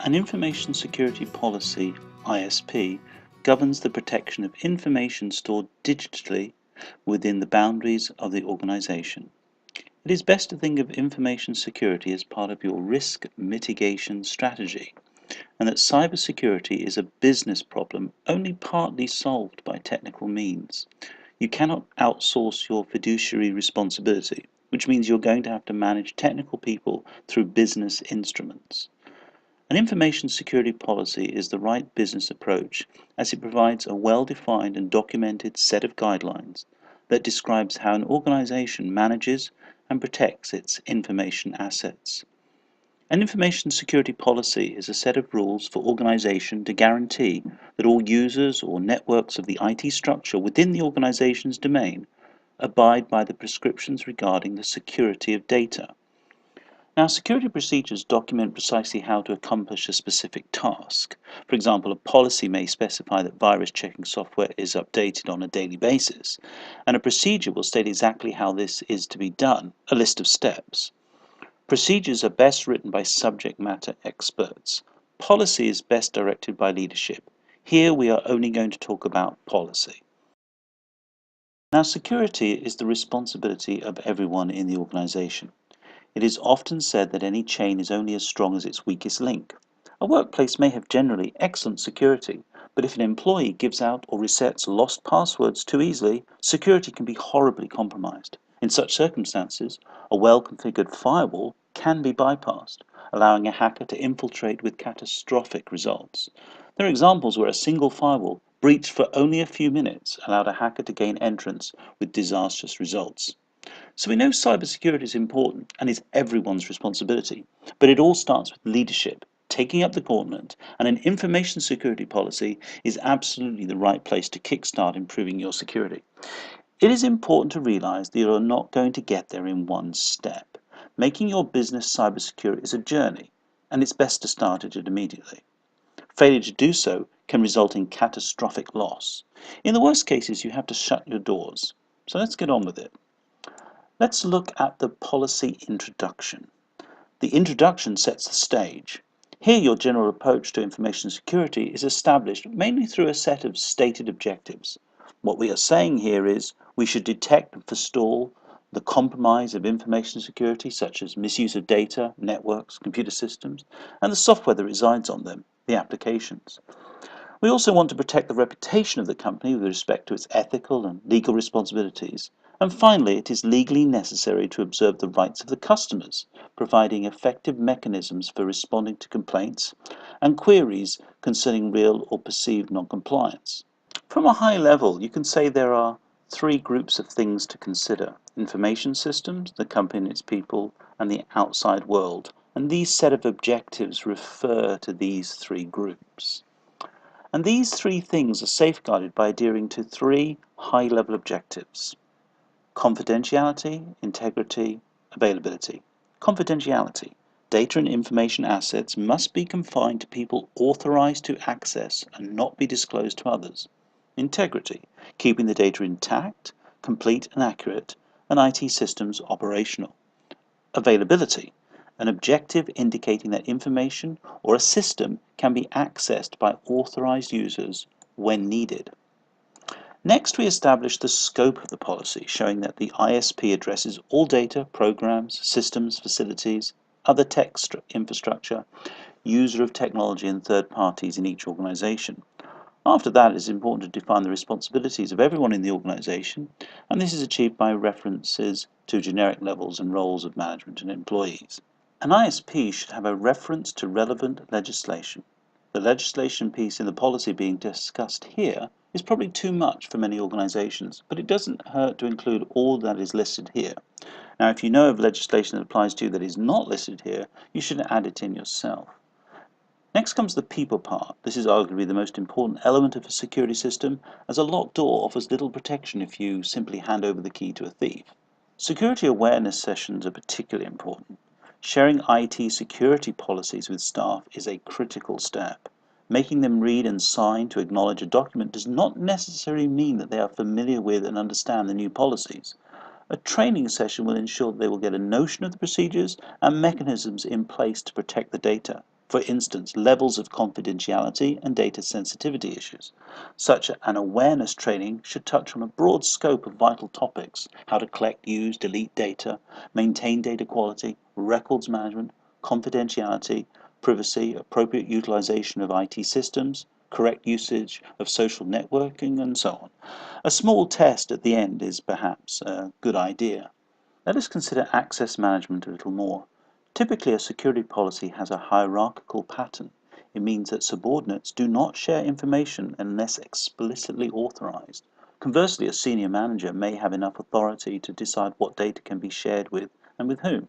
An information security policy, ISP, governs the protection of information stored digitally within the boundaries of the organization. It is best to think of information security as part of your risk mitigation strategy, and that cybersecurity is a business problem only partly solved by technical means. You cannot outsource your fiduciary responsibility, which means you're going to have to manage technical people through business instruments. An information security policy is the right business approach as it provides a well-defined and documented set of guidelines that describes how an organization manages and protects its information assets. An information security policy is a set of rules for organization to guarantee that all users or networks of the IT structure within the organization's domain abide by the prescriptions regarding the security of data. Now, security procedures document precisely how to accomplish a specific task. For example, a policy may specify that virus checking software is updated on a daily basis, and a procedure will state exactly how this is to be done, a list of steps. Procedures are best written by subject matter experts. Policy is best directed by leadership. Here we are only going to talk about policy. Now, security is the responsibility of everyone in the organization. It is often said that any chain is only as strong as its weakest link. A workplace may have generally excellent security, but if an employee gives out or resets lost passwords too easily, security can be horribly compromised. In such circumstances, a well-configured firewall can be bypassed, allowing a hacker to infiltrate with catastrophic results. There are examples where a single firewall, breached for only a few minutes, allowed a hacker to gain entrance with disastrous results. So we know cybersecurity is important and is everyone's responsibility, but it all starts with leadership, taking up the gauntlet, and an information security policy is absolutely the right place to kickstart improving your security. It is important to realize that you are not going to get there in one step. Making your business cybersecure is a journey, and it's best to start it immediately. Failure to do so can result in catastrophic loss. In the worst cases, you have to shut your doors. So let's get on with it. Let's look at the policy introduction. The introduction sets the stage. Here your general approach to information security is established mainly through a set of stated objectives. What we are saying here is we should detect and forestall the compromise of information security, such as misuse of data, networks, computer systems, and the software that resides on them, the applications. We also want to protect the reputation of the company with respect to its ethical and legal responsibilities. And finally, it is legally necessary to observe the rights of the customers, providing effective mechanisms for responding to complaints and queries concerning real or perceived non-compliance. From a high level, you can say there are three groups of things to consider: information systems, the company and its people, and the outside world. And these set of objectives refer to these three groups. And these three things are safeguarded by adhering to three high-level objectives: confidentiality, integrity, availability. Confidentiality. Data and information assets must be confined to people authorized to access and not be disclosed to others. Integrity. Keeping the data intact, complete and accurate, and IT systems operational. Availability. An objective indicating that information or a system can be accessed by authorized users when needed. Next, we establish the scope of the policy, showing that the ISP addresses all data, programs, systems, facilities, other tech infrastructure, user of technology, and third parties in each organization. After that, it is important to define the responsibilities of everyone in the organization, and this is achieved by references to generic levels and roles of management and employees. An ISP should have a reference to relevant legislation. The legislation piece in the policy being discussed here is probably too much for many organizations, but it doesn't hurt to include all that is listed here. Now, if you know of legislation that applies to you that is not listed here, you should add it in yourself. Next comes the people part. This is arguably the most important element of a security system, as a locked door offers little protection if you simply hand over the key to a thief. Security awareness sessions are particularly important. Sharing IT security policies with staff is a critical step. Making them read and sign to acknowledge a document does not necessarily mean that they are familiar with and understand the new policies. A training session will ensure that they will get a notion of the procedures and mechanisms in place to protect the data. For instance, levels of confidentiality and data sensitivity issues. Such an awareness training should touch on a broad scope of vital topics: how to collect, use, delete data, maintain data quality, records management, confidentiality, privacy, appropriate utilization of IT systems, correct usage of social networking, and so on. A small test at the end is perhaps a good idea. Let us consider access management a little more. Typically, a security policy has a hierarchical pattern. It means that subordinates do not share information unless explicitly authorized. Conversely, a senior manager may have enough authority to decide what data can be shared with and with whom,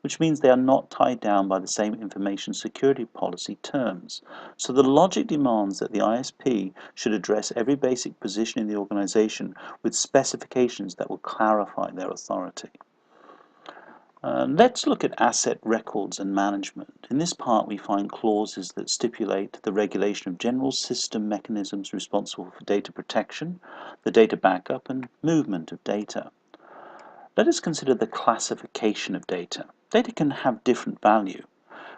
which means they are not tied down by the same information security policy terms. So the logic demands that the ISP should address every basic position in the organization with specifications that will clarify their authority. Let's look at asset records and management. In this part, we find clauses that stipulate the regulation of general system mechanisms responsible for data protection, the data backup, and movement of data. Let us consider the classification of data. Data can have different value.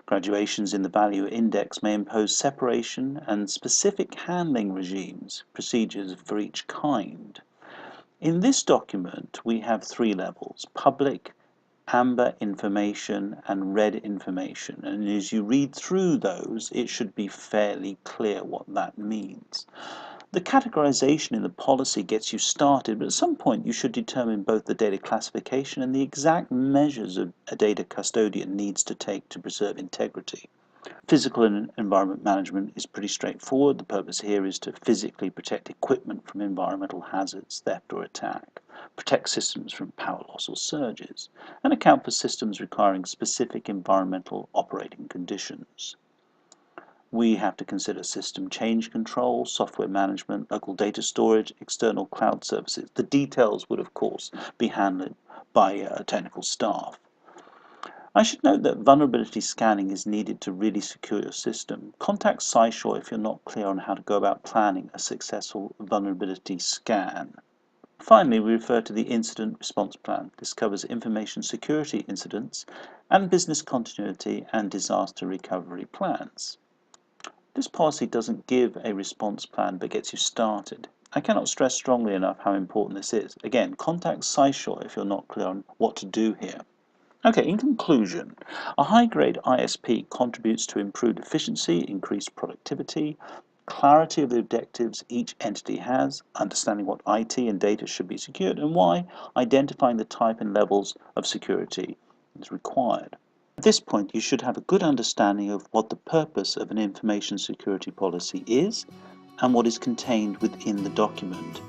Graduations in the value index may impose separation and specific handling regimes, procedures for each kind. In this document, we have three levels: public, amber information, and red information. And as you read through those, it should be fairly clear what that means. The categorization in the policy gets you started, but at some point you should determine both the data classification and the exact measures a data custodian needs to take to preserve integrity. Physical and environment management is pretty straightforward. The purpose here is to physically protect equipment from environmental hazards, theft, or attack, protect systems from power loss or surges, and account for systems requiring specific environmental operating conditions. We have to consider system change control, software management, local data storage, external cloud services. The details would, of course, be handled by technical staff. I should note that vulnerability scanning is needed to really secure your system. Contact CySure if you're not clear on how to go about planning a successful vulnerability scan. Finally, we refer to the Incident Response Plan. This covers information security incidents and business continuity and disaster recovery plans. This policy doesn't give a response plan but gets you started. I cannot stress strongly enough how important this is. Again, contact CySure if you're not clear on what to do here. Okay, in conclusion, a high-grade ISP contributes to improved efficiency, increased productivity, clarity of the objectives each entity has, understanding what IT and data should be secured, and why, identifying the type and levels of security is required. At this point, you should have a good understanding of what the purpose of an information security policy is and what is contained within the document.